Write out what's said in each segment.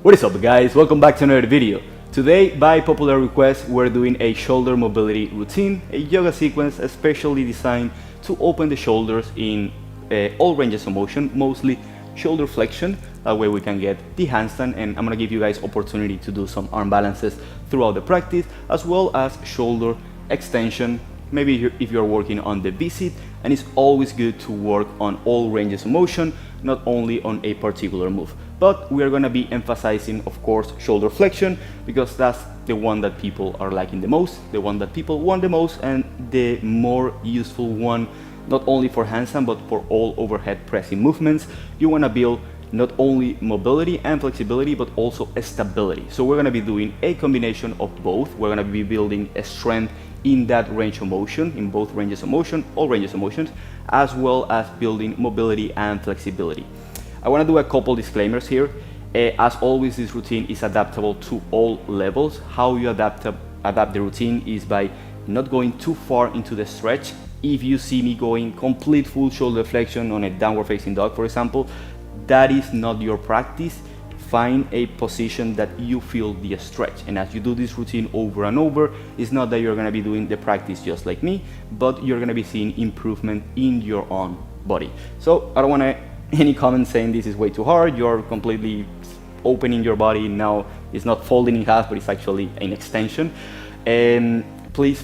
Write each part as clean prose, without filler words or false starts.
What is up guys, welcome back to another video. Today, by popular request, we're doing a shoulder mobility routine, a yoga sequence especially designed to open the shoulders in all ranges of motion, mostly shoulder flexion. That way we can get the handstand, and I'm gonna give you guys opportunity to do some arm balances throughout the practice, as well as shoulder extension, maybe if you're working on the V-sit, and it's always good to work on all ranges of motion, not only on a particular move. But we are going to be emphasizing, of course, shoulder flexion, because that's the one that people are liking the most, the one that people want the most, and the more useful one, not only for handstand, but for all overhead pressing movements. You want to build not only mobility and flexibility, but also stability. So we're going to be doing a combination of both. We're going to be building a strength in that range of motion, in both ranges of motion, all ranges of motions, as well as building mobility and flexibility. I want to do a couple disclaimers here. As always, this routine is adaptable to all levels. How you adapt the routine is by not going too far into the stretch. If you see me going complete full shoulder flexion on a downward facing dog, for example, that is not your practice. Find a position that you feel the stretch, and as you do this routine over and over, it's not that you're going to be doing the practice just like me, but you're going to be seeing improvement in your own body. So I don't want any comments saying this is way too hard, you're completely opening your body now. It's not folding in half, but it's actually an extension. And please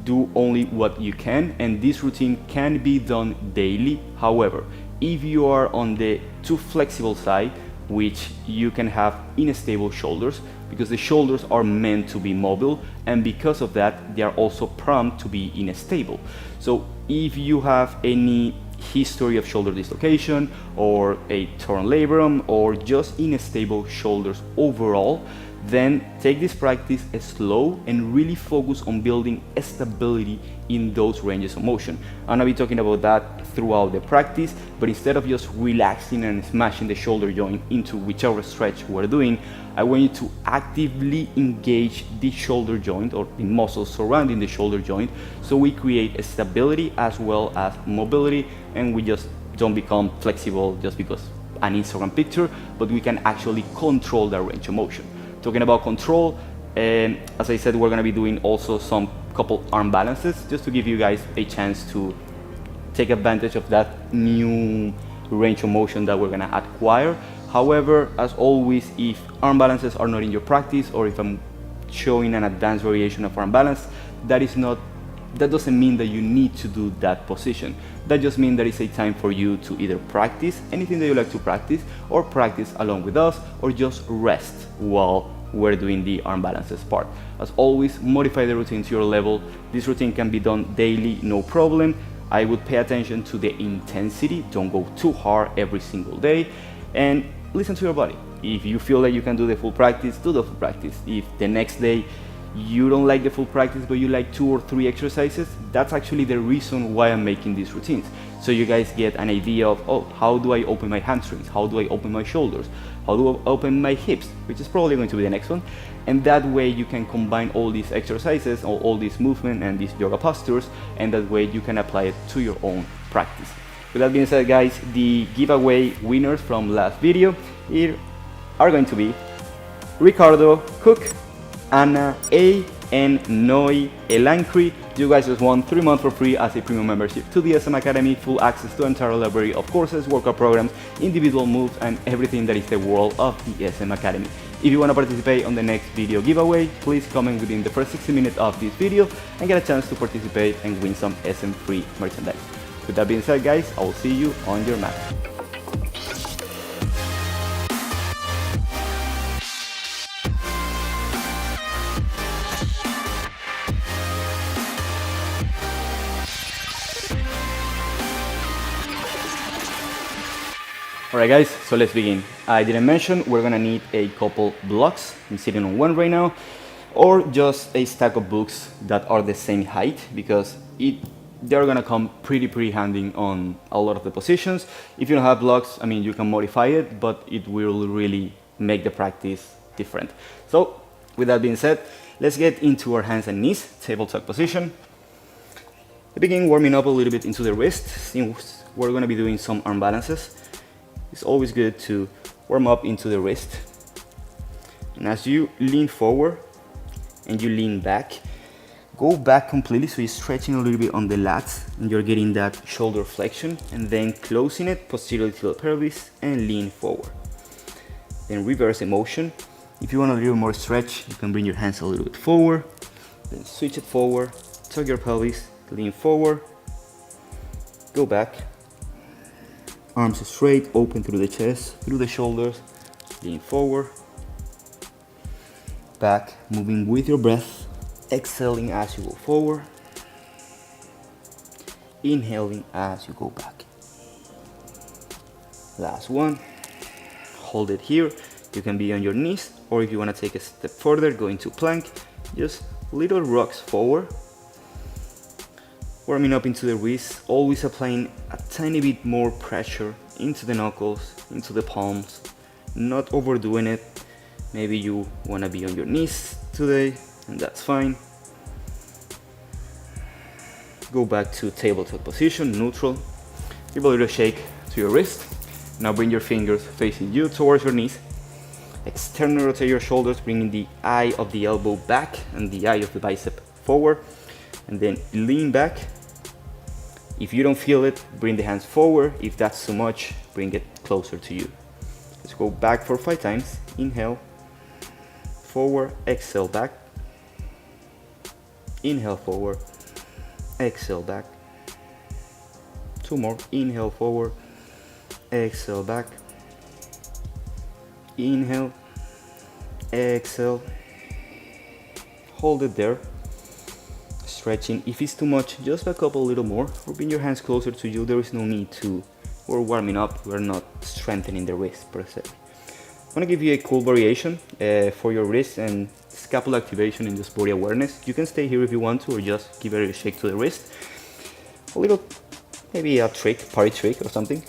do only what you can, and this routine can be done daily. However, if you are on the too flexible side, which you can have unstable shoulders, because the shoulders are meant to be mobile, and because of that they are also prone to be unstable. So if you have any history of shoulder dislocation or a torn labrum or just unstable shoulders overall, then take this practice slow and really focus on building stability in those ranges of motion. I'm gonna be talking about that throughout the practice, but instead of just relaxing and smashing the shoulder joint into whichever stretch we're doing, I want you to actively engage the shoulder joint or the muscles surrounding the shoulder joint, so we create a stability as well as mobility, and we just don't become flexible just because an Instagram picture, but we can actually control the range of motion. Talking about control, and as I said, we're going to be doing also some couple arm balances, just to give you guys a chance to take advantage of that new range of motion that we're going to acquire. However, as always, if arm balances are not in your practice, or if I'm showing an advanced variation of arm balance, that doesn't mean that you need to do that position. That just means that it's a time for you to either practice anything that you like to practice, or practice along with us, or just rest while we're doing the arm balances part. As always, modify the routine to your level. This routine can be done daily, no problem. I would pay attention to the intensity. Don't go too hard every single day, and listen to your body. If you feel that you can do the full practice, do the full practice. If the next day you don't like the full practice, but you like 2 or 3 exercises, that's actually the reason why I'm making these routines. So you guys get an idea of, oh, how do I open my hamstrings? How do I open my shoulders? How do I open my hips? Which is probably going to be the next one. And that way you can combine all these exercises, or all these movement and these yoga postures, and that way you can apply it to your own practice. With that being said, guys, the giveaway winners from last video here are going to be Ricardo Cook, Anna A, and Noi Elancri. You guys just won 3 months for free as a premium membership to the SM Academy, full access to entire library of courses, workout programs, individual moves, and everything that is the world of the SM Academy. If you want to participate on the next video giveaway, please comment within the first 60 minutes of this video and get a chance to participate and win some SM free merchandise. With that being said, guys, I will see you on your mat. Alright guys, so let's begin. I didn't mention we're gonna need a couple blocks. I'm sitting on one right now, or just a stack of books that are the same height, because they're gonna come pretty handy on a lot of the positions. If you don't have blocks, I mean, you can modify it, but it will really make the practice different. So with that being said, let's get into our hands and knees, table tuck position. Begin warming up a little bit into the wrist, since we're gonna be doing some arm balances. It's always good to warm up into the wrist. And as you lean forward and you lean back, go back completely, so you're stretching a little bit on the lats and you're getting that shoulder flexion, and then closing it posteriorly to the pelvis and lean forward. Then reverse the motion. If you want a little more stretch, you can bring your hands a little bit forward, then switch it forward, tuck your pelvis, lean forward, go back, arms straight, open through the chest, through the shoulders, lean forward, back, moving with your breath, exhaling as you go forward, inhaling as you go back. Last one. Hold it here. You can be on your knees, or if you want to take a step further, go into plank. Just little rocks forward, warming up into the wrists, always applying a tiny bit more pressure into the knuckles, into the palms, not overdoing it. Maybe you want to be on your knees today, and that's fine. Go back to tabletop position, neutral. Give a little shake to your wrist. Now bring your fingers facing you towards your knees. Externally rotate your shoulders, bringing the eye of the elbow back and the eye of the bicep forward. And then lean back. If you don't feel it, bring the hands forward. If that's too much, bring it closer to you. Let's go back for 5 times. Inhale, forward, exhale, back. Inhale, forward, exhale, back. 2 more. Inhale, forward, exhale, back. Inhale, exhale, hold it there, stretching. If it's too much, just back up a little more, or bring your hands closer to you. There is no need to, we're warming up, we're not strengthening the wrist per se. I want to give you a cool variation for your wrist and scapula activation and just body awareness. You can stay here if you want to, or just give it a shake to the wrist. A little, maybe a trick, party trick or something.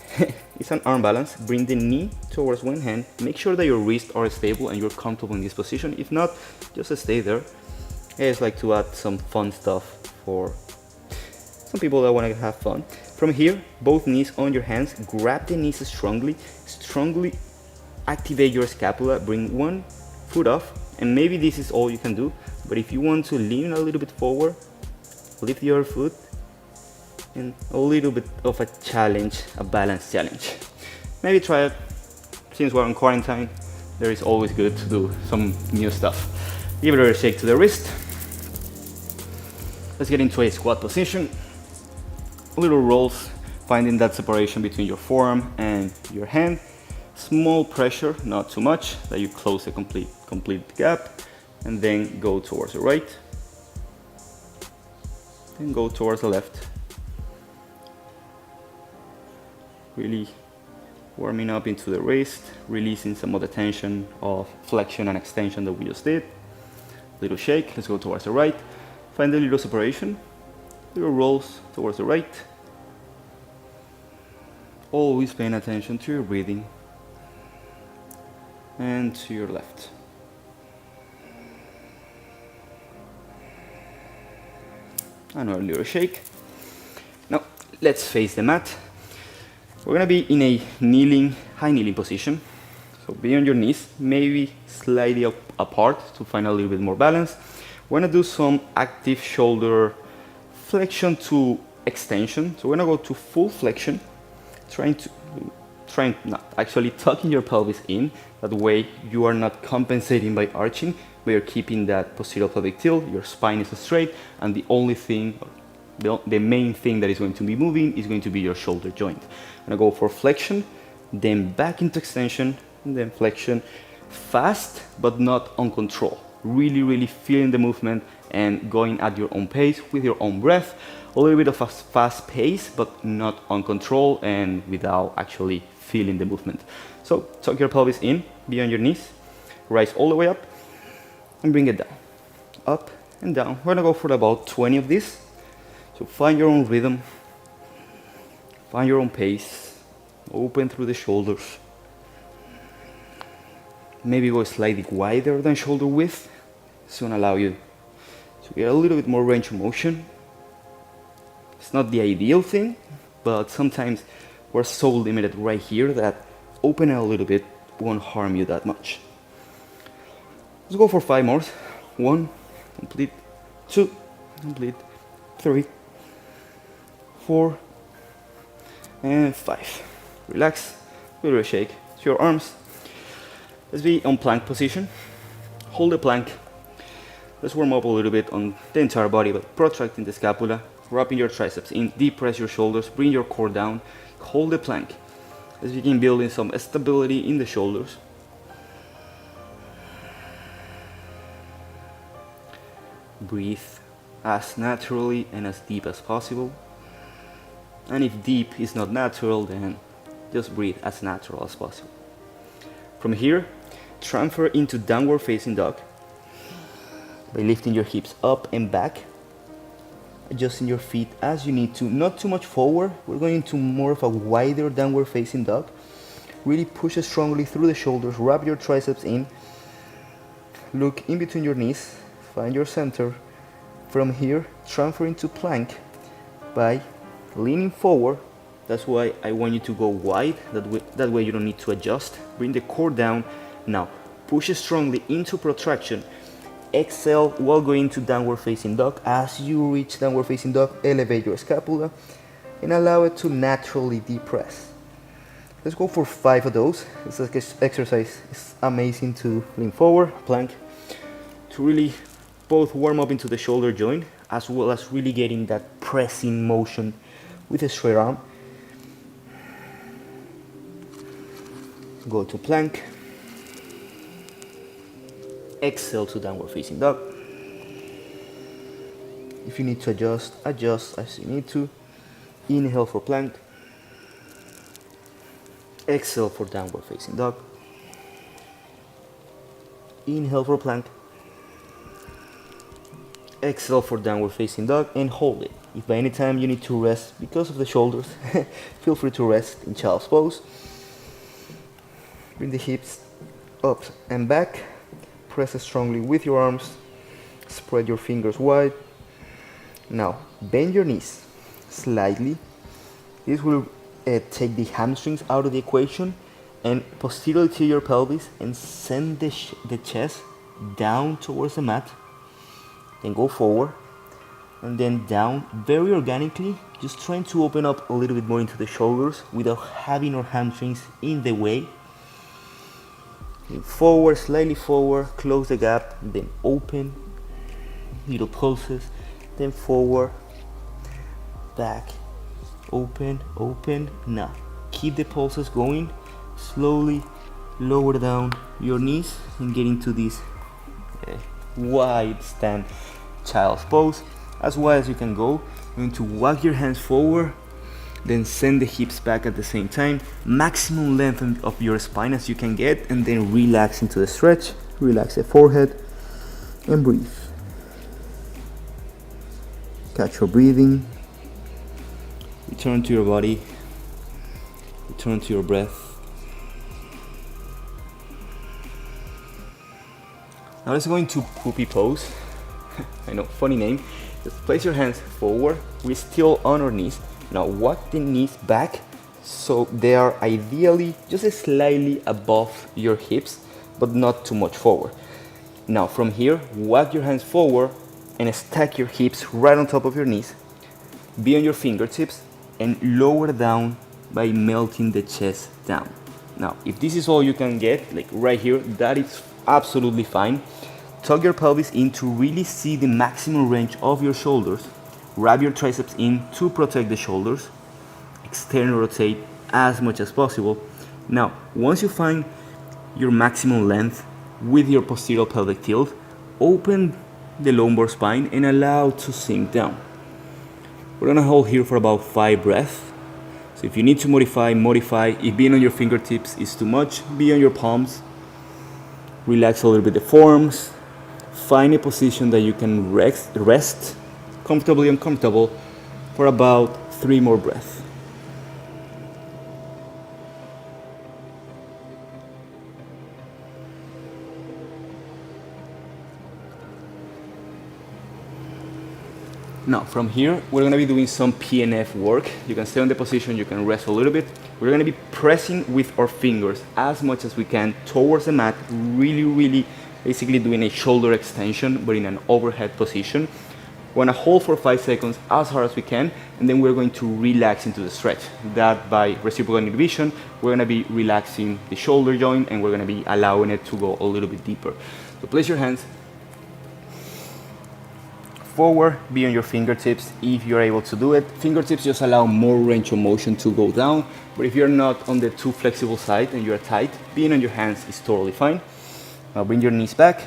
It's an arm balance. Bring the knee towards one hand. Make sure that your wrists are stable and you're comfortable in this position. If not, just stay there. I just like to add some fun stuff for some people that want to have fun. From here, both knees on your hands. Grab the knees strongly. Strongly activate your scapula. Bring one foot off. And maybe this is all you can do. But if you want to lean a little bit forward, lift your foot. And a little bit of a challenge, a balance challenge. Maybe try it. Since we're on quarantine, there is always good to do some new stuff. Give it a shake to the wrist. Let's get into a squat position. Little rolls, finding that separation between your forearm and your hand. Small pressure, not too much, that you close the complete gap. And then go towards the right. Then go towards the left. Really warming up into the wrist, releasing some of the tension of flexion and extension that we just did. Little shake, let's go towards the right. Find a little separation, little rolls towards the right. Always paying attention to your breathing and to your left. Another little shake. Now let's face the mat. We're gonna be in a high kneeling position. So be on your knees, maybe slightly apart to find a little bit more balance. We're gonna do some active shoulder flexion to extension. So we're gonna go to full flexion, actually tucking your pelvis in. That way you are not compensating by arching, but you're keeping that posterior pelvic tilt, your spine is straight, and the main thing that is going to be moving is going to be your shoulder joint. I'm gonna go for flexion, then back into extension, and then flexion. Fast, but not on control. Really feeling the movement and going at your own pace with your own breath. A little bit of a fast pace, but not on control and without actually feeling the movement. So tuck your pelvis in, be on your knees, rise all the way up, and bring it down. Up and down. We're gonna go for about 20 of these. So find your own rhythm, find your own pace, open through the shoulders. Maybe go slightly wider than shoulder width. It's gonna allow you to get a little bit more range of motion. It's not the ideal thing, but sometimes we're so limited right here that open it a little bit won't harm you that much. Let's go for 5 more. 1, complete. 2, complete. 3, 4, and 5. Relax, give it a shake to your arms. Let's be on plank position. Hold the plank. Let's warm up a little bit on the entire body, but protracting the scapula, wrapping your triceps in, deep press your shoulders, bring your core down, hold the plank. Let's begin building some stability in the shoulders. Breathe as naturally and as deep as possible. And if deep is not natural, then just breathe as natural as possible. From here, transfer into downward facing dog by lifting your hips up and back, adjusting your feet as you need to, not too much forward. We're going into more of a wider downward facing dog. Really push strongly through the shoulders, wrap your triceps in, look in between your knees, find your center. From here, transfer into plank by leaning forward. That's why I want you to go wide, that way you don't need to adjust. Bring the core down. Now, push strongly into protraction. Exhale while going to downward facing dog. As you reach downward facing dog, elevate your scapula and allow it to naturally depress. Let's go for 5 of those. This exercise is amazing to lean forward, plank, to really both warm up into the shoulder joint as well as really getting that pressing motion with a straight arm. Go to plank. Exhale to downward facing dog. If you need to adjust, adjust as you need to. Inhale for plank. Exhale for downward facing dog. Inhale for plank. Exhale for downward facing dog and hold it. If by any time you need to rest because of the shoulders, feel free to rest in child's pose. Bring the hips up and back. Press strongly with your arms. Spread your fingers wide. Now, bend your knees slightly. This will take the hamstrings out of the equation and posteriorly to your pelvis and send the chest down towards the mat. Then go forward and then down very organically, just trying to open up a little bit more into the shoulders without having our hamstrings in the way. Forward, slightly forward, close the gap, then open, little pulses, then forward, back, open, open. Now, keep the pulses going, slowly lower down your knees and get into this wide stand child's pose. As wide as you can go. You're going to walk your hands forward, then send the hips back at the same time. Maximum length of your spine as you can get, and then relax into the stretch. Relax the forehead and breathe. Catch your breathing. Return to your body. Return to your breath. Now let's go into poopy pose. I know, funny name. Just place your hands forward. We're still on our knees. Now walk the knees back so they are ideally just slightly above your hips, but not too much forward. Now from here, walk your hands forward and stack your hips right on top of your knees. Be on your fingertips and lower down by melting the chest down. Now, if this is all you can get, like right here, that is absolutely fine. Tuck your pelvis in to really see the maximum range of your shoulders. Wrap your triceps in to protect the shoulders. External rotate as much as possible. Now, once you find your maximum length with your posterior pelvic tilt, open the lumbar spine and allow to sink down. We're gonna hold here for about 5 breaths. So if you need to modify. If being on your fingertips is too much, be on your palms. Relax a little bit the forearms. Find a position that you can rest comfortably and comfortable for about 3 more breaths. Now from here, we're gonna be doing some PNF work. You can stay on the position, you can rest a little bit. We're gonna be pressing with our fingers as much as we can towards the mat, really basically doing a shoulder extension, but in an overhead position. We're gonna hold for 5 seconds as hard as we can, and then we're going to relax into the stretch. That by reciprocal inhibition, we're gonna be relaxing the shoulder joint and we're gonna be allowing it to go a little bit deeper. So place your hands forward, be on your fingertips if you're able to do it. Fingertips just allow more range of motion to go down, but if you're not on the too flexible side and you're tight, being on your hands is totally fine. Now bring your knees back,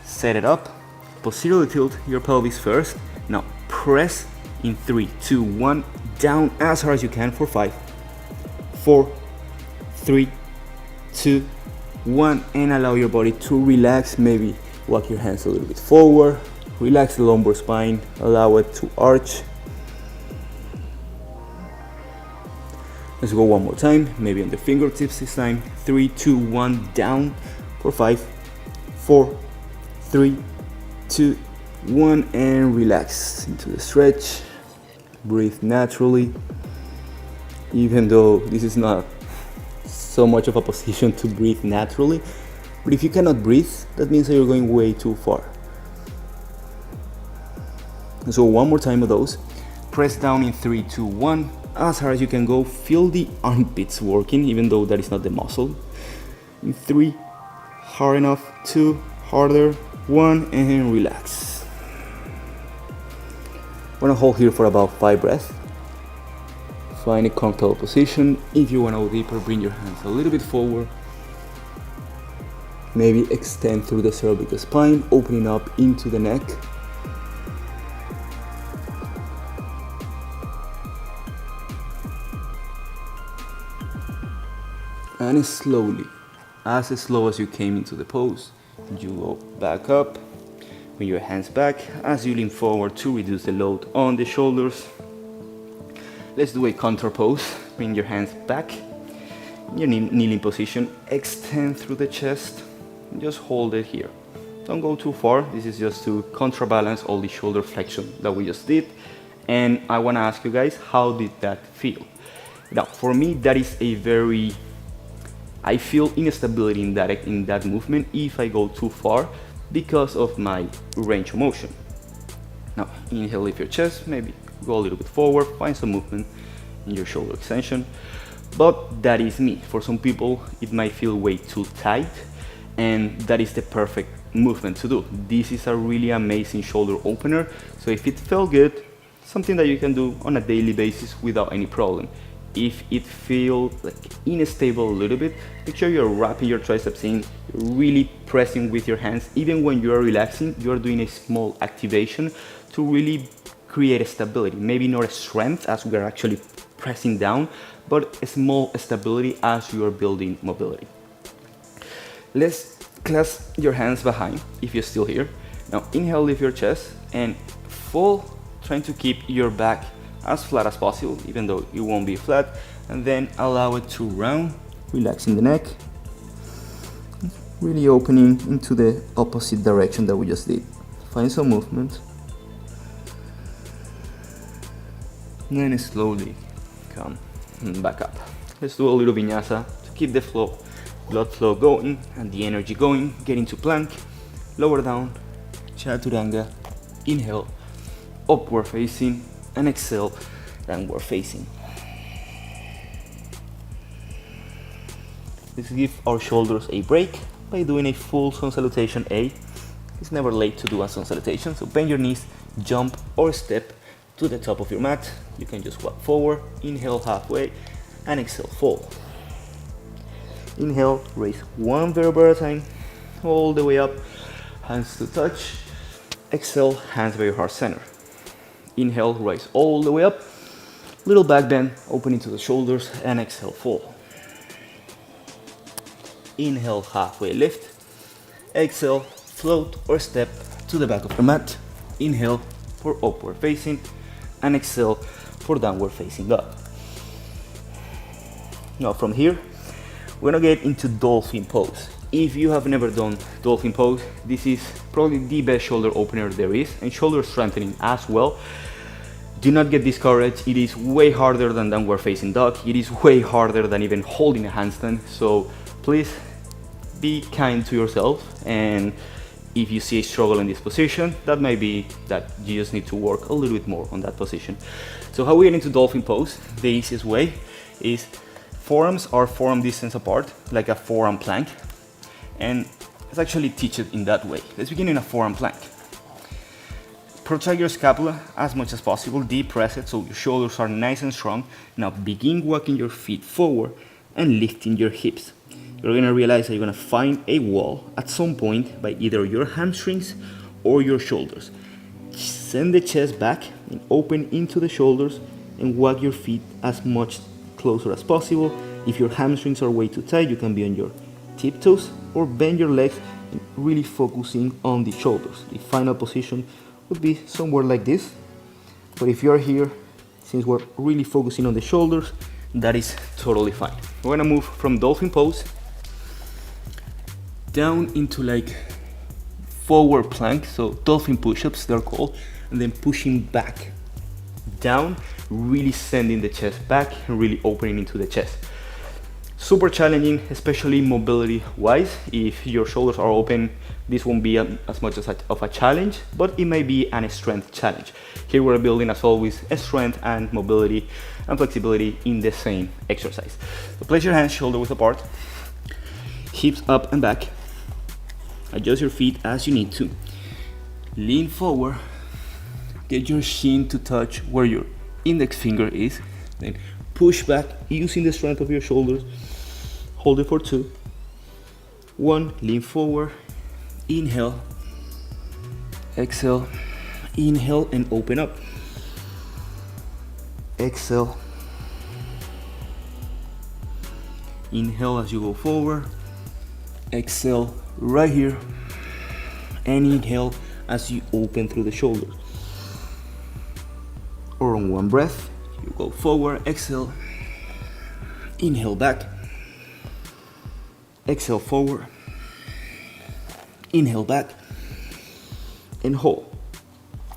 set it up, posteriorly tilt your pelvis first. Now press in 3, 2, 1, down as hard as you can for 5, 4, 3, 2, 1, and allow your body to relax. Maybe walk your hands a little bit forward, relax the lumbar spine, allow it to arch. Let's go one more time, maybe on the fingertips this time. 3, 2, 1, down for 5, 4, 3, 2, 1, and relax into the stretch. Breathe naturally, even though this is not so much of a position to breathe naturally. But if you cannot breathe, that means that you're going way too far. So one more time of those. Press down in 3, 2, 1, as hard as you can go. Feel the armpits working, even though that is not the muscle. In 3, hard enough. 2, harder. 1, and relax. We're gonna hold here for about 5 breaths. Find a comfortable position. If you wanna go deeper, bring your hands a little bit forward. Maybe extend through the cervical spine, opening up into the neck. And slowly, as slow as you came into the pose, you go back up, bring your hands back as you lean forward to reduce the load on the shoulders. Let's do a contour pose. Bring your hands back in your kneeling position, extend through the chest, just hold it here. Don't go too far. This is just to counterbalance all the shoulder flexion that we just did. And I want to ask you guys, how did that feel? Now, for me, that is a very, I feel instability in that movement if I go too far because of my range of motion. Now, inhale, lift your chest, maybe go a little bit forward, find some movement in your shoulder extension. But that is me. For some people, it might feel way too tight, and that is the perfect movement to do. This is a really amazing shoulder opener. So if it felt good, something that you can do on a daily basis without any problem. If it feels like unstable a little bit, make sure you're wrapping your triceps in, you're really pressing with your hands. Even when you are relaxing, you're doing a small activation to really create a stability. Maybe not a strength as we're actually pressing down, but a small stability as you are building mobility. Let's clasp your hands behind if you're still here. Now inhale, lift your chest and fall, trying to keep your back as flat as possible, even though it won't be flat, and then allow it to round, relaxing the neck, really opening into the opposite direction that we just did. Find some movement, and then slowly come back up. Let's do a little vinyasa to keep the flow, blood flow going and the energy going. Get into plank, lower down, chaturanga, inhale, upward facing, and exhale, downward facing. Let's give our shoulders a break by doing a full sun salutation A. It's never late to do a sun salutation, so bend your knees, jump or step to the top of your mat. You can just walk forward, inhale halfway, and exhale, fall. Inhale, raise one vertebra at a time, all the way up, hands to touch. Exhale, hands by your heart center. Inhale, rise all the way up, little back bend, open into the shoulders, and exhale, fall. Inhale, halfway lift. Exhale, float or step to the back of the mat. Inhale for upward facing, and exhale for downward facing dog. Now from here, we're gonna get into dolphin pose. If you have never done dolphin pose, this is probably the best shoulder opener there is, and shoulder strengthening as well. Do not get discouraged. It is way harder than downward facing dog. It is way harder than even holding a handstand. So please be kind to yourself, and if you see a struggle in this position, that might be that you just need to work a little bit more on that position. So how we get into dolphin pose, the easiest way is forearms are forearm distance apart, like a forearm plank, and let's actually teach it in that way. Let's begin in a forearm plank. Protract your scapula as much as possible, deep press it so your shoulders are nice and strong. Now begin walking your feet forward and lifting your hips. You're gonna realize that you're gonna find a wall at some point by either your hamstrings or your shoulders. Send the chest back and open into the shoulders and walk your feet as much closer as possible. If your hamstrings are way too tight, you can be on your tiptoes or bend your legs and really focusing on the shoulders. The final position would be somewhere like this. But if you're here, since we're really focusing on the shoulders, that is totally fine. We're gonna move from dolphin pose down into like forward plank, so dolphin push-ups they're called, and then pushing back down, really sending the chest back and really opening into the chest. Super challenging, especially mobility wise. If your shoulders are open, this won't be as much of a challenge, but it may be a strength challenge. Here we're building, as always, a strength and mobility and flexibility in the same exercise. So place your hands shoulder width apart, hips up and back. Adjust your feet as you need to. Lean forward, get your shin to touch where your index finger is, then push back using the strength of your shoulders. Hold it for 2. 1, lean forward, inhale, exhale, inhale and open up. Exhale, inhale as you go forward, exhale right here, and inhale as you open through the shoulders. Or on one breath, you go forward, exhale, inhale back, exhale forward, inhale back, and hold.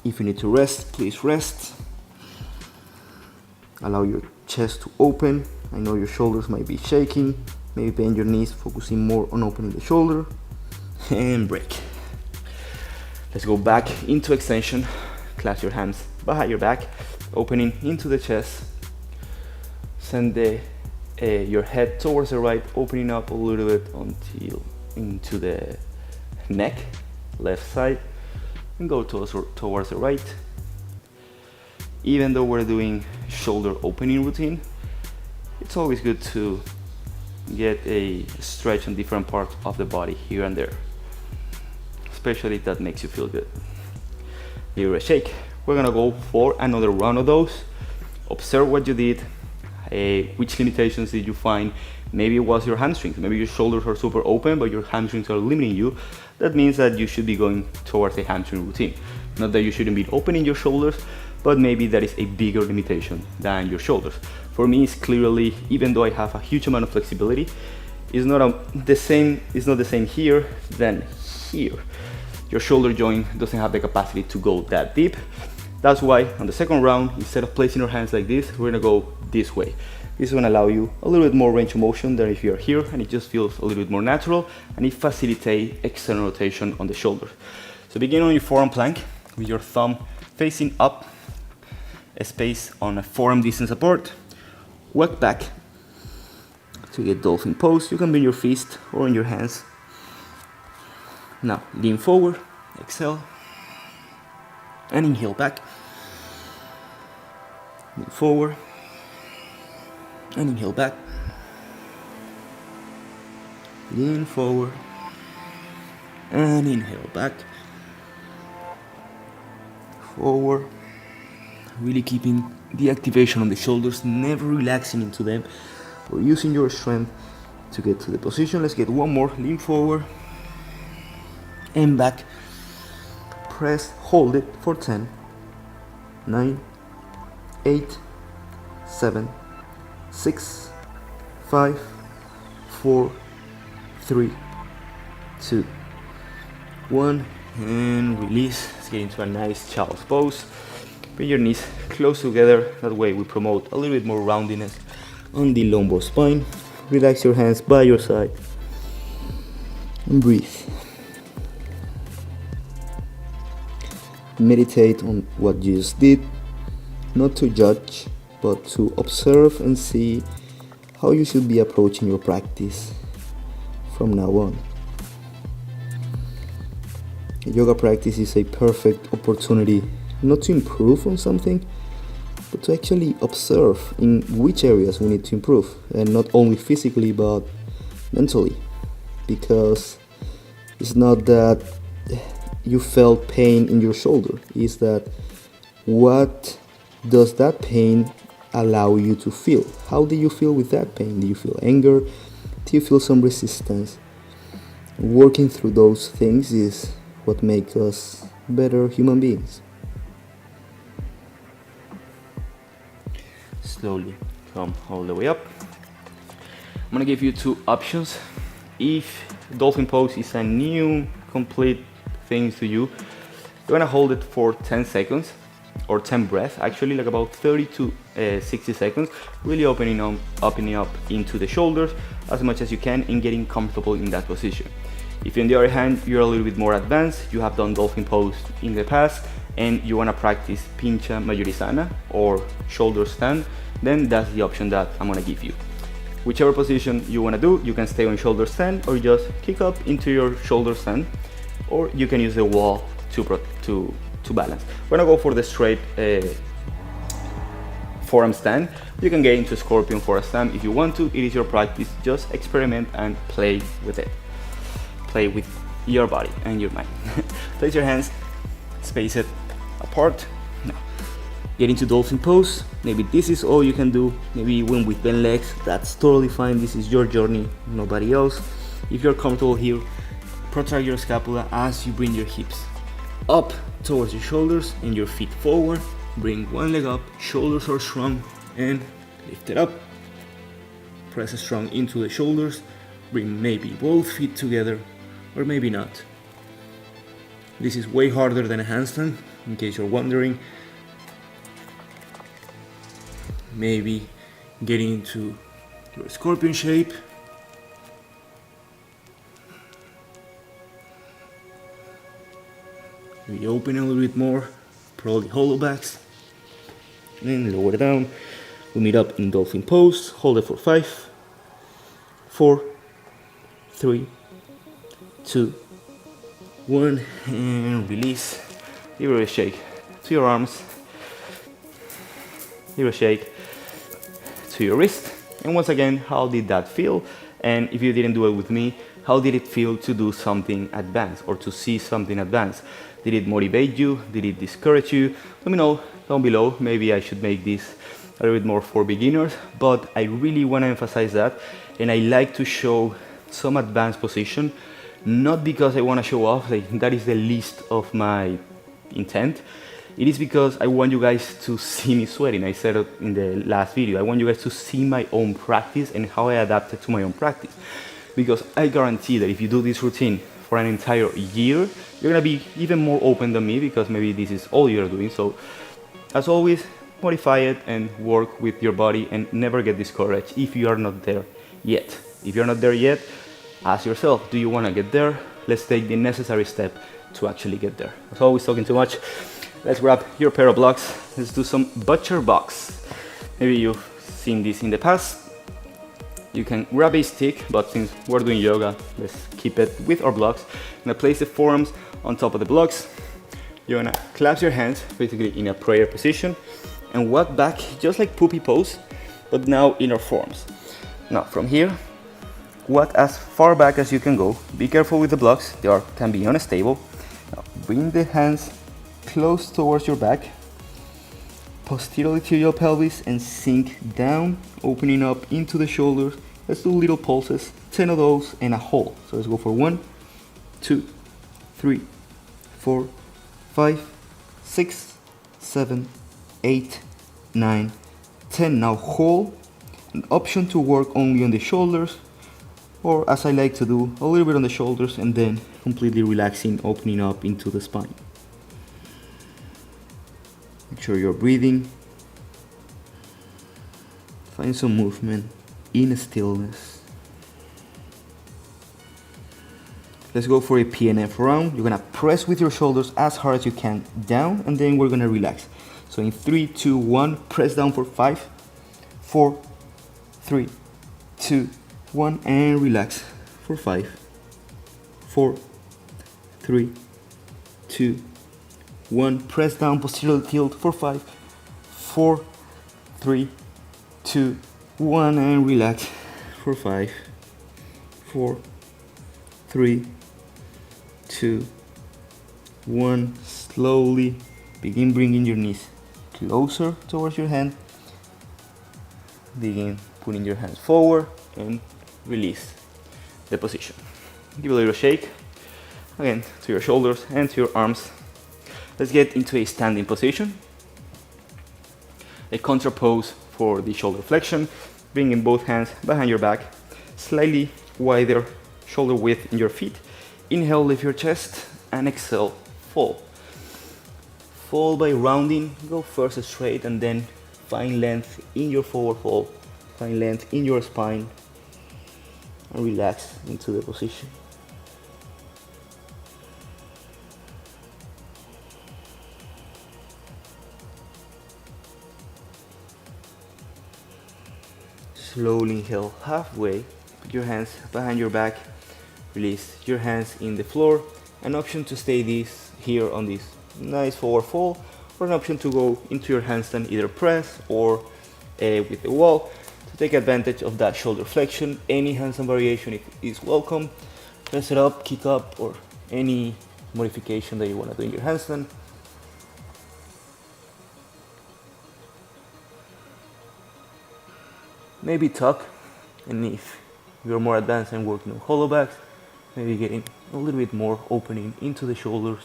If you need to rest, please rest. Allow your chest to open. I know your shoulders might be shaking. Maybe bend your knees, focusing more on opening the shoulder. And break. Let's go back into extension. Clasp your hands behind your back, opening into the chest. Send your head towards the right, opening up a little bit until into the neck, left side, and go towards the right. Even though we're doing shoulder opening routine, it's always good to get a stretch on different parts of the body here and there, especially if that makes you feel good. Give it a shake. We're gonna go for another round of those. Observe what you did, which limitations did you find. Maybe it was your hamstrings, maybe your shoulders are super open but your hamstrings are limiting you. That means that you should be going towards a hamstring routine. Not that you shouldn't be opening your shoulders, but maybe that is a bigger limitation than your shoulders. For me, it's clearly, even though I have a huge amount of flexibility, it's not the same here than here. Your shoulder joint doesn't have the capacity to go that deep. That's why on the second round, instead of placing your hands like this, we're gonna go this way. This is gonna allow you a little bit more range of motion than if you're here, and it just feels a little bit more natural, and it facilitates external rotation on the shoulders. So begin on your forearm plank with your thumb facing up, a space on a forearm distance apart. Walk back to get dolphin pose. You can be on your fist or on your hands. Now lean forward, exhale, and inhale back. Lean forward, and inhale back. Lean forward, and inhale back. Forward, really keeping the activation on the shoulders, never relaxing into them, or using your strength to get to the position. Let's get one more. Lean forward and back. Press, hold it for 10, 9, 8, 7, 6, 5, 4, 3, 2, 1, and release. Let's get into a nice child's pose. Bring your knees close together. That way we promote a little bit more roundiness on the lumbar spine. Relax your hands by your side. and breathe. Meditate on what you just did, not to judge, but to observe and see how you should be approaching your practice from now on. Yoga practice is a perfect opportunity not to improve on something, but to actually observe in which areas we need to improve, and not only physically but mentally, because it's not that you felt pain in your shoulder, it's that what does that pain allow you to feel? How do you feel with that pain? Do you feel anger? Do you feel some resistance? Working through those things is what makes us better human beings. Slowly come all the way up. I'm gonna give you two options. If dolphin pose is a new complete thing to you, you're gonna hold it for 10 seconds or 10 breaths, actually, like about 30 to 60 seconds, really opening up into the shoulders as much as you can and getting comfortable in that position. If on the other hand you're a little bit more advanced, you have done dolphin pose in the past and you want to practice pincha mayorisana or shoulder stand, then that's the option that I'm going to give you. Whichever position you want to do, you can stay on shoulder stand or just kick up into your shoulder stand, or you can use the wall to balance. We're going to go for the straight forearm stand. You can get into scorpion forearm stand if you want to. It is your practice. Just experiment and play with it. Play with your body and your mind. Place your hands, space it apart. Now, get into dolphin pose. Maybe this is all you can do. Maybe you win with bent legs. That's totally fine. This is your journey, nobody else. If you're comfortable here, protract your scapula as you bring your hips up towards your shoulders and your feet forward. Bring one leg up, shoulders are strong, and lift it up. Press strong into the shoulders. Bring maybe both feet together, or maybe not. This is way harder than a handstand, in case you're wondering. Maybe getting into your scorpion shape. Maybe open a little bit more, probably hollow backs. And lower it down. We meet up in dolphin pose. Hold it for 5, 4, 3, 2, 1, and release. Give it a shake to your arms. Give it a shake to your wrist. And once again, how did that feel? And if you didn't do it with me, how did it feel to do something advanced or to see something advanced? Did it motivate you? Did it discourage you? Let me know down below. Maybe I should make this a little bit more for beginners, but I really want to emphasize that. And I like to show some advanced position, not because I want to show off, like that is the least of my intent. It is because I want you guys to see me sweating. I said it in the last video. I want you guys to see my own practice and how I adapted to my own practice. Because I guarantee that if you do this routine for an entire year, you're gonna be even more open than me, because maybe this is all you're doing. So as always, modify it and work with your body and never get discouraged if you are not there yet. If you're not there yet, ask yourself, do you want to get there? Let's take the necessary step to actually get there. As always, talking too much. Let's grab your pair of blocks. Let's do some butcher box. Maybe you've seen this in the past. You can grab a stick, but since we're doing yoga, let's keep it with our blocks. I'm gonna place the forearms on top of the blocks. You're gonna clasp your hands, basically in a prayer position, and walk back just like puppy pose, but now in our forearms. Now from here, walk as far back as you can go. Be careful with the blocks, they can be unstable. Now bring the hands close towards your back, posteriorly to your pelvis, and sink down, opening up into the shoulders. Let's do little pulses, 10 of those and a hold. So let's go for 1, 2, 3, 4, 5, 6, 7, 8, 9, 10. Now hold. An option to work only on the shoulders, or as I like to do, a little bit on the shoulders and then completely relaxing, opening up into the spine. Make sure you're breathing. Find some movement in stillness. Let's go for a PNF round. You're gonna press with your shoulders as hard as you can down, and then we're gonna relax. So in 3, 2, 1, press down for 5, 4, 3, 2, 1, and relax for 5, 4, 3, 2, 1. Press down, posterior tilt for 5, 4, 3, 2, 1, and relax for 5, 4, 3, 2, 1. Slowly begin bringing your knees closer towards your hand. Begin putting your hands forward and release the position. Give a little shake again to your shoulders and to your arms. Let's get into a standing position. A contra pose for the shoulder flexion, bringing both hands behind your back, slightly wider shoulder width in your feet. Inhale, lift your chest, and exhale, fall. Fall by rounding, go first straight and then find length in your forward fold, find length in your spine, and relax into the position. Slowly inhale halfway, put your hands behind your back, release your hands in the floor. An option to stay here on this nice forward fold, or an option to go into your handstand, either press or with the wall, to take advantage of that shoulder flexion. Any handstand variation is welcome. Press it up, kick up, or any modification that you want to do in your handstand. Maybe tuck, and if you're more advanced and working on hollow backs, maybe getting a little bit more opening into the shoulders.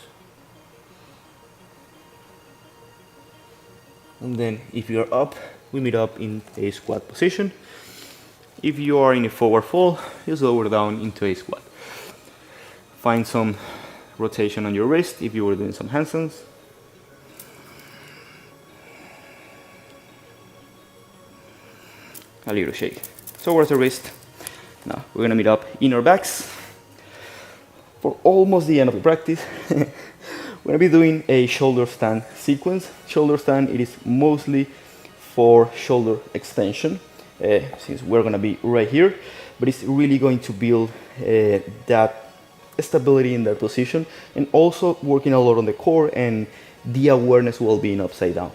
And then if you're up, we meet up in a squat position. If you are in a forward fold, just lower down into a squat. Find some rotation on your wrist if you were doing some handstands. A little shake towards the wrist. Now we're gonna meet up in our backs for almost the end of the practice. We're gonna be doing a shoulder stand sequence. Shoulder stand, it is mostly for shoulder extension, since we're gonna be right here, but it's really going to build that stability in that position, and also working a lot on the core and the awareness while being upside down,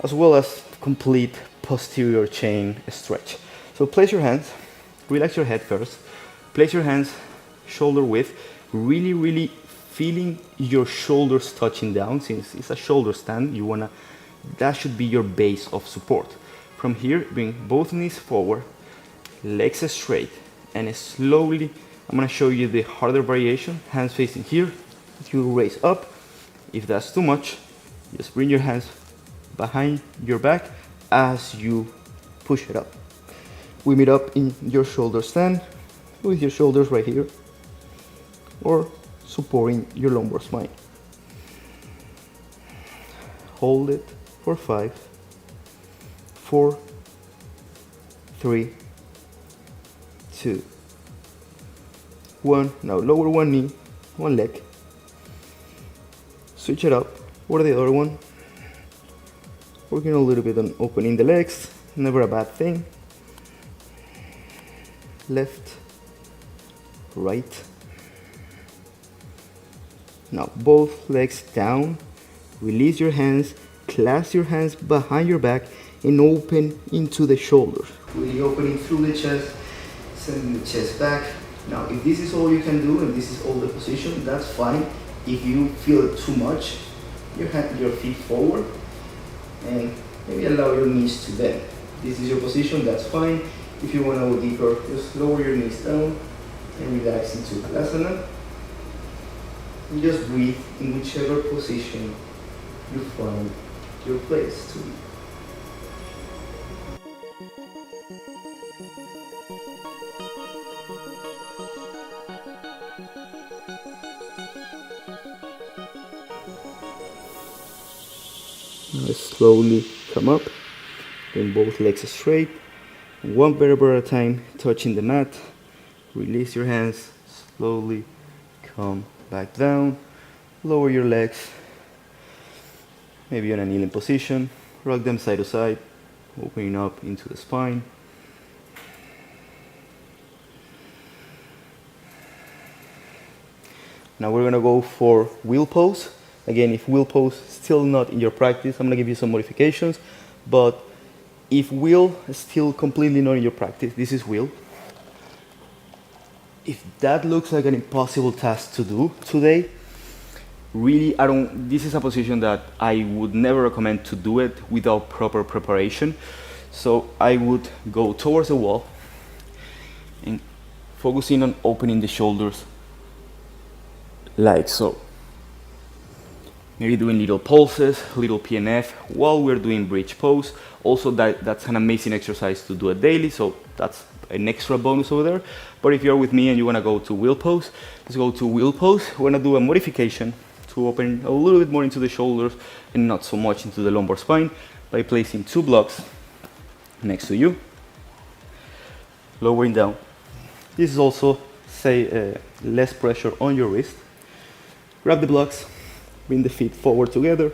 as well as complete posterior chain stretch. So place your hands, relax your head first, place your hands shoulder width, really feeling your shoulders touching down. Since it's a shoulder stand, that should be your base of support. From here, bring both knees forward, legs straight, and slowly, I'm gonna show you the harder variation, hands facing here. You raise up. If that's too much, just bring your hands behind your back as you push it up. We meet up in your shoulder stand with your shoulders right here, or supporting your lumbar spine. Hold it for 5, 4, 3, 2, 1. Now lower one knee, one leg. Switch it up for the other one. Working a little bit on opening the legs, never a bad thing. Left, right. Now both legs down, release your hands, clasp your hands behind your back, and open into the shoulders. Really opening through the chest, sending the chest back. Now if this is all you can do and this is all the position, that's fine. If you feel it too much, your feet forward, and maybe allow your knees to bend. This is your position, that's fine. If you want to go deeper, just lower your knees down and relax into Balasana. And just breathe in whichever position you find your place to be. Now slowly come up, bring both legs straight, one vertebra at a time, touching the mat. Release your hands, slowly Come back down, lower your legs, maybe in a kneeling position, rock them side to side, opening up into the spine. Now we're gonna go for wheel pose. Again, if wheel pose still not in your practice, I'm gonna give you some modifications, but if wheel is still completely not in your practice, this is wheel. If that looks like an impossible task to do today, really, this is a position that I would never recommend to do it without proper preparation. So I would go towards the wall and focusing on opening the shoulders like so. Maybe doing little pulses, little PNF while we're doing bridge pose. Also that's an amazing exercise to do it daily, so that's an extra bonus over there. But if you're with me and you wanna go to wheel pose, let's go to wheel pose. We're gonna do a modification to open a little bit more into the shoulders and not so much into the lumbar spine by placing 2 blocks next to you, lowering down. This is also, less pressure on your wrist. Grab the blocks, bring the feet forward together,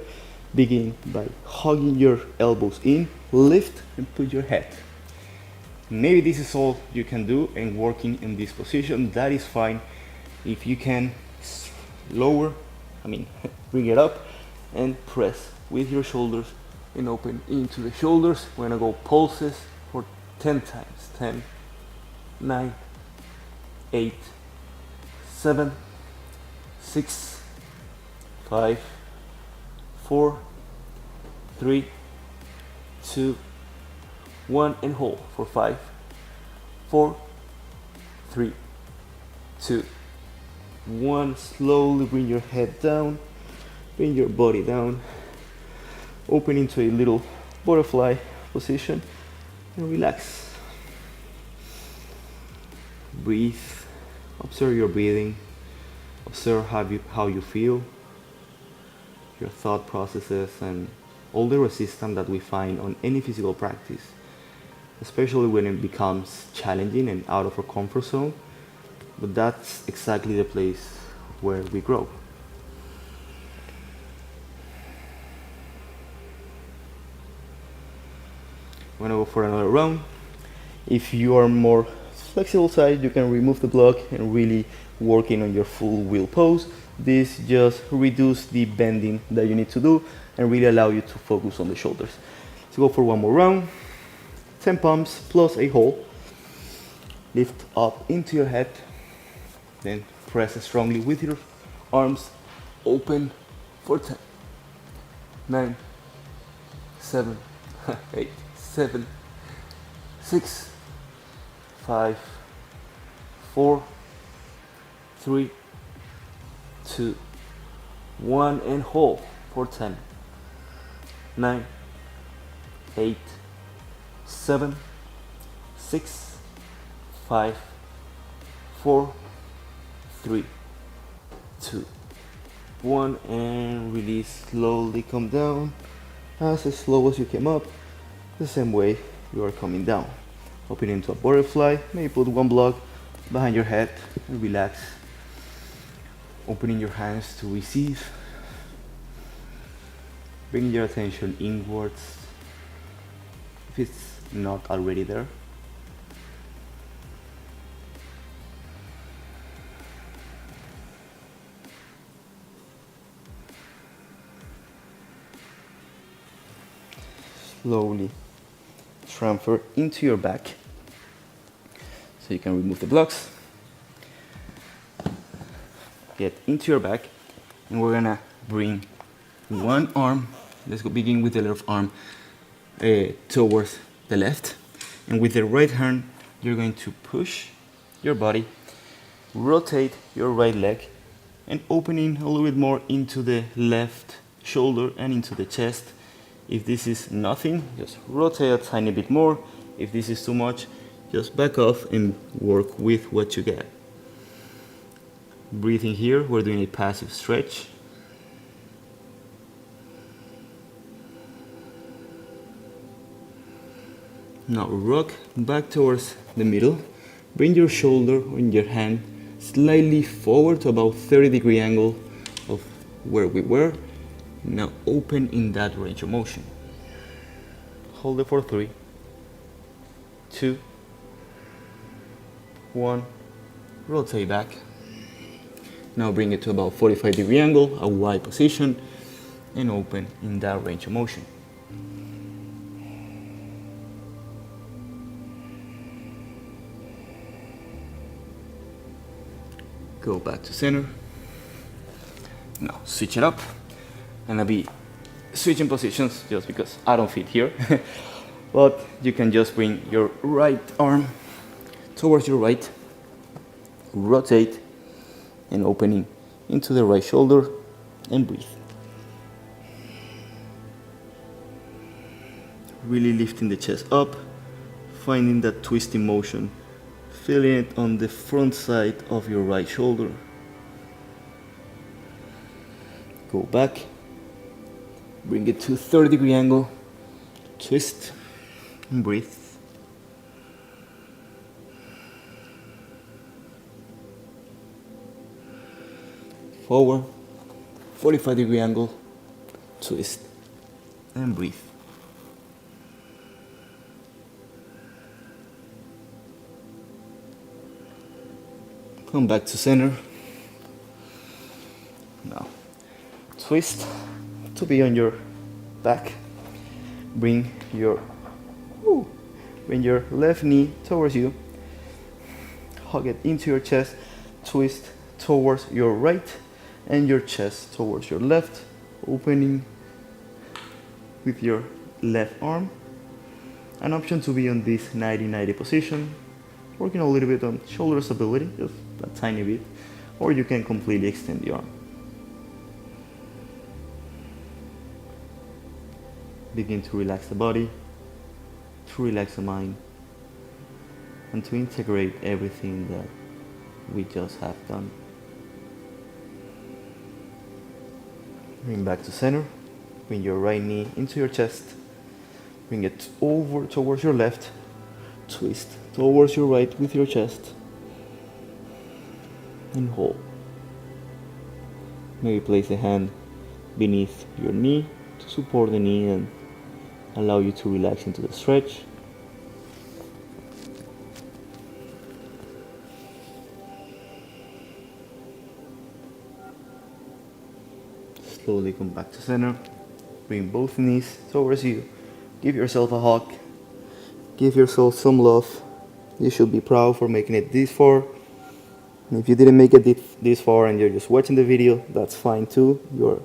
begin by hugging your elbows in, lift and put your head. Maybe this is all you can do and working in this position, that is fine. If you can bring it up and press with your shoulders and open into the shoulders. We're gonna go pulses for 10 times. 10, 9, 8, 7, 6, 5, 4, 3, 2, 1, and hold for 5, 4, 3, 2, 1. Slowly bring your head down, bring your body down, open into a little butterfly position and relax. Breathe, observe your breathing, observe how you feel, your thought processes, and all the resistance that we find on any physical practice, especially when it becomes challenging and out of our comfort zone. But that's exactly the place where we grow. I'm gonna go for another round. If you are more flexible side, you can remove the block and really working on your full wheel pose. This just reduce the bending that you need to do and really allow you to focus on the shoulders. Let's go for one more round. 10 pumps plus a hold. Lift up into your head. Then press strongly with your arms. Open for 10, 9, 7, 8, 7, 6, 5, 4, 3, 2, 1, and hold for 10, 9, 8, 7, 6, 5, 4, 3, 2, 1, and release. Slowly come down as slow as you came up, the same way you are coming down. Open into a butterfly, maybe put one block behind your head and relax. Opening your hands to receive, bringing your attention inwards if it's not already there. Slowly transfer into your back so you can remove the blocks. Get into your back, and we're gonna bring one arm. Let's go begin with the left arm towards the left, and with the right hand you're going to push your body, rotate your right leg, and opening a little bit more into the left shoulder and into the chest. If this is nothing, just rotate a tiny bit more. If this is too much, just back off and work with what you get. Breathing here, we're doing a passive stretch. Now rock back towards the middle. Bring your shoulder in your hand slightly forward to about 30-degree angle of where we were. Now open in that range of motion. Hold it for 3, 2, 1, rotate back. Now bring it to about 45-degree angle, a wide position, and open in that range of motion. Go back to center. Now switch it up, and I'll be switching positions just because I don't fit here. But you can just bring your right arm towards your right, rotate, and opening into the right shoulder, and breathe. Really lifting the chest up, finding that twisting motion, feeling it on the front side of your right shoulder. Go back, bring it to 30-degree angle, twist, and breathe. Forward, 45-degree angle, twist, and breathe. Come back to center. Now, twist to be on your back. Bring your left knee towards you. Hug it into your chest. Twist towards your right and your chest towards your left. Opening with your left arm. An option to be on this 90-90 position. Working a little bit on shoulder stability, just a tiny bit, or you can completely extend the arm. Begin to relax the body, to relax the mind, and to integrate everything that we just have done. Bring back to center, bring your right knee into your chest, bring it over towards your left, twist towards your right with your chest, and hold. Maybe place a hand beneath your knee to support the knee and allow you to relax into the stretch. Slowly come back to center. Bring both knees towards you. Give yourself a hug. Give yourself some love. You should be proud for making it this far. And if you didn't make it this far and you're just watching the video, that's fine too. You're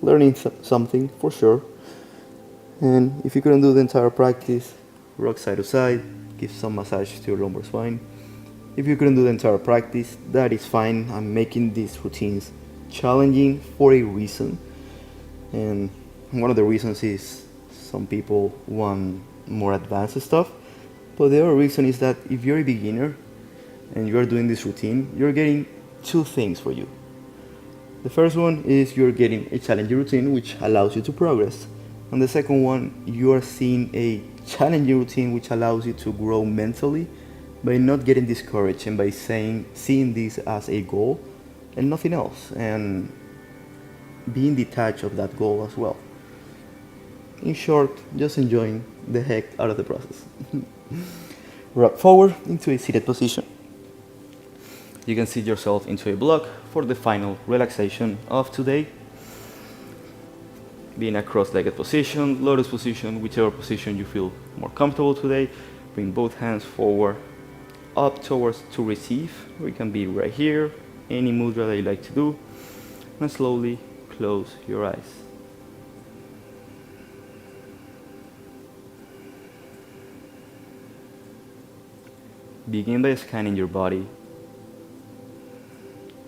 learning something for sure. And if you couldn't do the entire practice, rock side to side, give some massage to your lumbar spine. If you couldn't do the entire practice, that is fine. I'm making these routines challenging for a reason. And one of the reasons is some people want more advanced stuff. But the other reason is that if you're a beginner and you're doing this routine, you're getting two things for you. The first one is you're getting a challenging routine which allows you to progress. And the second one, you are seeing a challenging routine which allows you to grow mentally by not getting discouraged and by seeing this as a goal and nothing else, and being detached of that goal as well. In short, just enjoying the heck out of the process. Rock forward into a seated position. You can sit yourself into a block for the final relaxation of today. Be in a cross-legged position, lotus position, whichever position you feel more comfortable today. Bring both hands forward, up towards to receive. We can be right here, any mudra that you like to do. And slowly close your eyes. Begin by scanning your body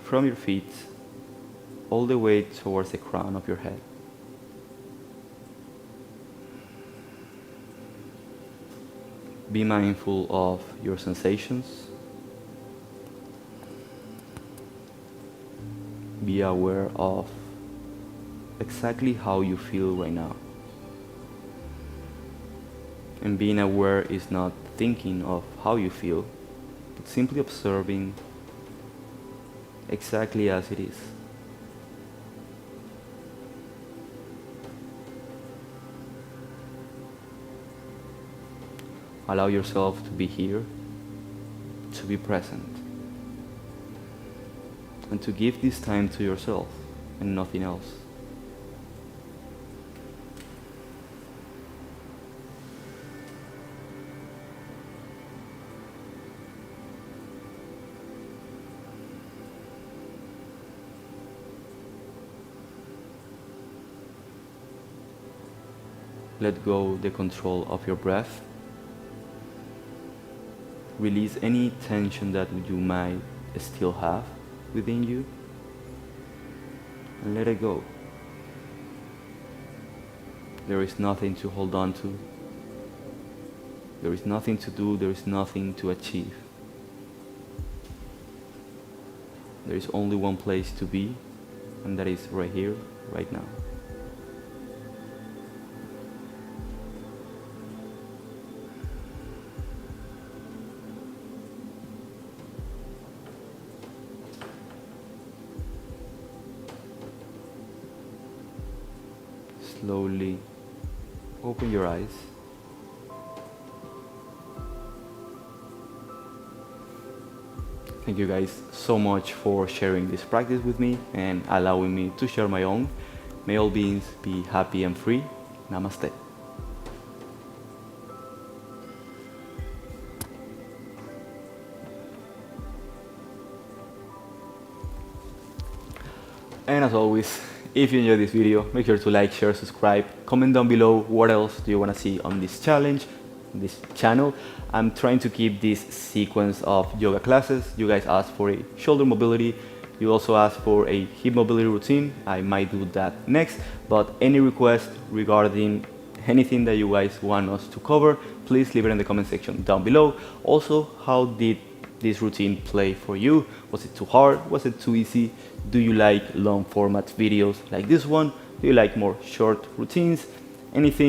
from your feet all the way towards the crown of your head. Be mindful of your sensations. Be aware of exactly how you feel right now. And being aware is not thinking of how you feel, but simply observing exactly as it is. Allow yourself to be here, to be present, and to give this time to yourself and nothing else. Let go the control of your breath. Release any tension that you might still have within you, and let it go. There is nothing to hold on to. There is nothing to do. There is nothing to achieve. There is only one place to be, and that is right here, right now. Slowly open your eyes. Thank you guys so much for sharing this practice with me and allowing me to share my own. May all beings be happy and free. Namaste. And as always, if you enjoyed this video, make sure to like, share, subscribe, comment down below what else do you want to see on this challenge, this channel. I'm trying to keep this sequence of yoga classes. You guys asked for a shoulder mobility. You also asked for a hip mobility routine. I might do that next, but any request regarding anything that you guys want us to cover, please leave it in the comment section down below. Also, how did this routine play for you? Was it too hard? Was it too easy? Do you like long format videos like this one? Do you like more short routines? Anything